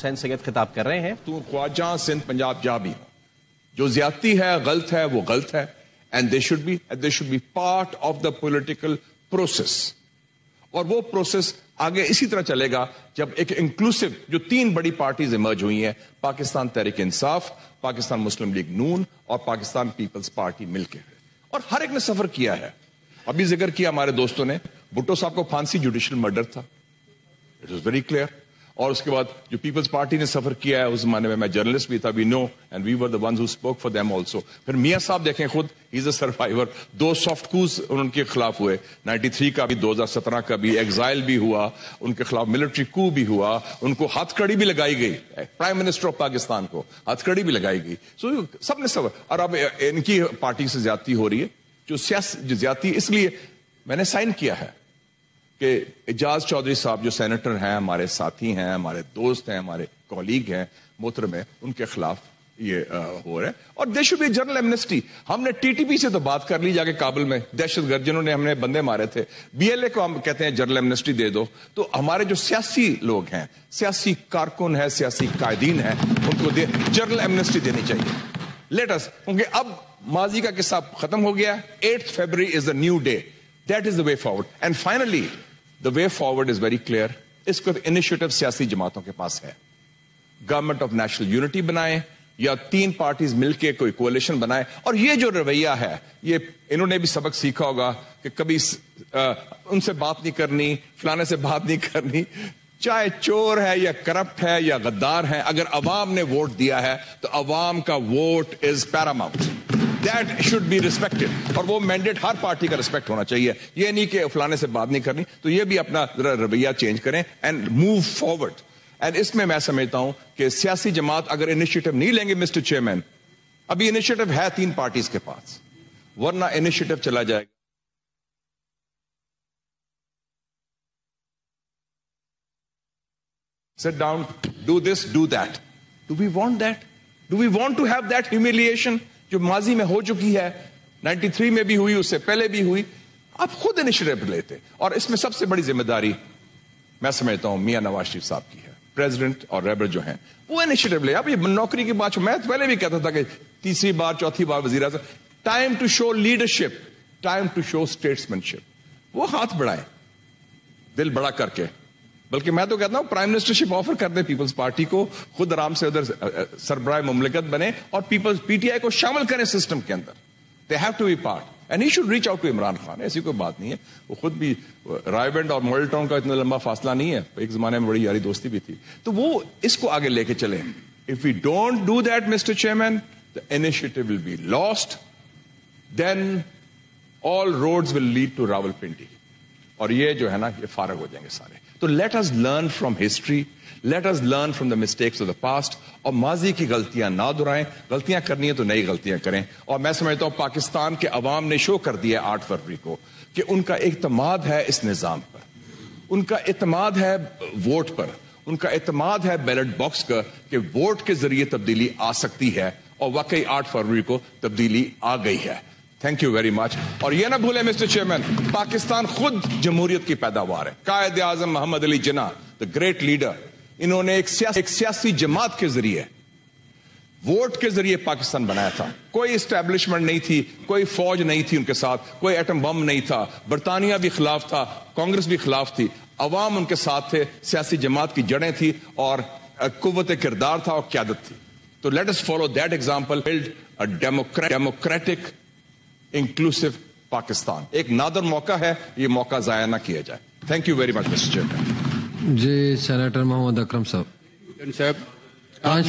حسین سید خطاب کر رہے ہیں. تو خواجہ سندھ پنجاب جا بھی ہوں, جو زیادتی ہے غلط ہے وہ غلط ہے, and they should be part of the political process. اور وہ پروسیس آگے اسی طرح چلے گا جب ایک انکلوسیو جو 3 بڑی پارٹیز ایمرج ہوئی ہیں, پاکستان تحریک انصاف, پاکستان مسلم لیگ نون اور پاکستان پیپلز پارٹی مل کے, اور ہر ایک نے سفر کیا ہے. ابھی ذکر کیا ہمارے دوستوں نے, بھٹو صاحب کو پھانسی جوڈیشل مرڈر تھا, اٹ واز ویری کلیئر. اور اس کے بعد جو پیپلز پارٹی نے سفر کیا ہے, اس زمانے میں جرنلسٹ بھی تھا, we know and we were the ones who spoke for them also. پھر میاں صاحب دیکھیں خود, he is a survivor. 2 soft coups ان کے خلاف ہوئے, 93 کا بھی, 2017 کا بھی, ایگزائل بھی ہوا, ان کے خلاف ملٹری کو بھی ہوا, ان کو ہتھ کڑی بھی لگائی گئی, پرائم منسٹر آف پاکستان کو ہتھ کڑی بھی لگائی گئی. سو سب نے سفر, اور اب ان کی پارٹی سے زیادتی ہو رہی ہے, جو زیادتی, اس لیے میں نے سائن کیا ہے کہ اعجاز چودھری صاحب جو سینیٹر ہیں, ہمارے ساتھی ہیں, ہمارے دوست ہیں, ہمارے کولیگ ہیں محترم ہیں, ان کے خلاف یہ ہو رہا ہے. اور there should be general amnesty. ہم نے ٹی ٹی پی سے تو بات کر لی جا کے کابل میں, دہشت گرد جنہوں نے ہم نے بندے مارے تھے, بی ایل اے کو ہم کہتے ہیں جنرل ایمنسٹی دے دو. تو ہمارے جو سیاسی لوگ ہیں, سیاسی کارکن ہیں, سیاسی قائدین ہیں, ان کو جنرل ایمنسٹی دینی چاہیے. لیٹ اس, کیونکہ اب ماضی کا قصہ ختم ہو گیا. 8 February is the new day. That is the way forward. And finally the way forward is very clear. اس کو انیشیٹو سیاسی جماعتوں کے پاس ہے. گورنمنٹ آف نیشنل یونٹی بنائیں یا 3 پارٹیز مل کے کوئی کولیشن بنائے. اور یہ جو رویہ ہے, یہ انہوں نے بھی سبق سیکھا ہوگا کہ کبھی ان سے بات نہیں کرنی, فلانے سے بات نہیں کرنی, چاہے چور ہے یا کرپٹ ہے یا غدار ہے, اگر عوام نے ووٹ دیا ہے تو عوام کا vote is paramount. That should be respected. اور وہ مینڈیٹ ہر پارٹی کا ریسپیکٹ ہونا چاہیے. یہ نہیں کہ فلانے سے بات نہیں کرنی. تو یہ بھی اپنا ذرا رویہ چینج کریں اینڈ موو فارورڈ. اینڈ اس میں سمجھتا ہوں کہ سیاسی جماعت اگر انیشیٹو نہیں لیں گے مسٹر چیئرمین, ابھی انیشیٹو ہے 3 پارٹیز کے پاس, ورنہ انیشیٹو چلا جائے گا. Sit down, do this, do that. Do we want that? Do we want to have that humiliation جو ماضی میں ہو چکی ہے, 93 میں بھی ہوئی, اس سے پہلے بھی ہوئی. آپ خود انیشیٹو لیتے. اور اس میں سب سے بڑی ذمہ داری میں سمجھتا ہوں میاں نواز شریف صاحب کی ہے. پریزیڈنٹ اور ریبر جو ہیں وہ انیشیٹو لے. اب یہ نوکری کی بات, میں پہلے بھی کہتا تھا کہ 3ری بار 4تھی بار وزیر اعظم, time to show leadership, time to show statesmanship. وہ ہاتھ بڑھائیں دل بڑا کر کے. بلکہ میں تو کہتا ہوں پرائم منسٹرشپ آفر کر دیں پیپلز پارٹی کو, خود آرام سے ادھر سربراہ مملکت بنے اور پیپلز پی ٹی آئی کو شامل کریں سسٹم کے اندر. They have to be part and he should reach out to Imran Khan. ایسی کوئی بات نہیں ہے. وہ خود بھی رائے بینڈ اور ماڈل ٹاؤن کا اتنا لمبا فاصلہ نہیں ہے, ایک زمانے میں بڑی یاری دوستی بھی تھی. تو وہ اس کو آگے لے کے چلیں. If we don't do that mister chairman, the initiative will be lost. Then all roads will lead to Rawalpindi. اور یہ جو ہے نا, یہ فارغ ہو جائیں گے سارے. تو let us learn from history. Let us learn from the mistakes of the past. اور ماضی کی غلطیاں نہ دہرائیں. غلطیاں کرنی ہے تو نئی غلطیاں کریں. اور میں سمجھتا ہوں پاکستان کے عوام نے شو کر دیا 8 فروری کو کہ ان کا اعتماد ہے اس نظام پر, ان کا اعتماد ہے ووٹ پر, ان کا اعتماد ہے بیلٹ باکس کا, کہ ووٹ کے ذریعے تبدیلی آ سکتی ہے. اور واقعی 8 فروری کو تبدیلی آ گئی ہے. تھینک یو ویری مچ. اور یہ نہ بھولیں مسٹر چیئرمین, پاکستان خود جمہوریت کی پیداوار ہے. قائد اعظم محمد Ali Jinnah, the great leader, انہوں نے ایک سیاسی جماعت کے ذریعے, ووٹ کے ذریعے پاکستان بنایا تھا. کوئی اسٹیبلشمنٹ نہیں تھی, کوئی فوج نہیں تھی ان کے ساتھ, کوئی ایٹم بم نہیں تھا, برطانیہ بھی خلاف تھا, کانگریس بھی خلاف تھی, عوام ان کے ساتھ تھے, سیاسی جماعت کی جڑیں تھی اور قوت کردار تھا اور قیادت تھی. تو let us follow that example, build a democratic inclusive Pakistan. ایک نادر موقع ہے, یہ موقع ضائع نہ کیا جائے. Thank you very much mister chairman. جی سینیٹر محمد اکرم صاحب.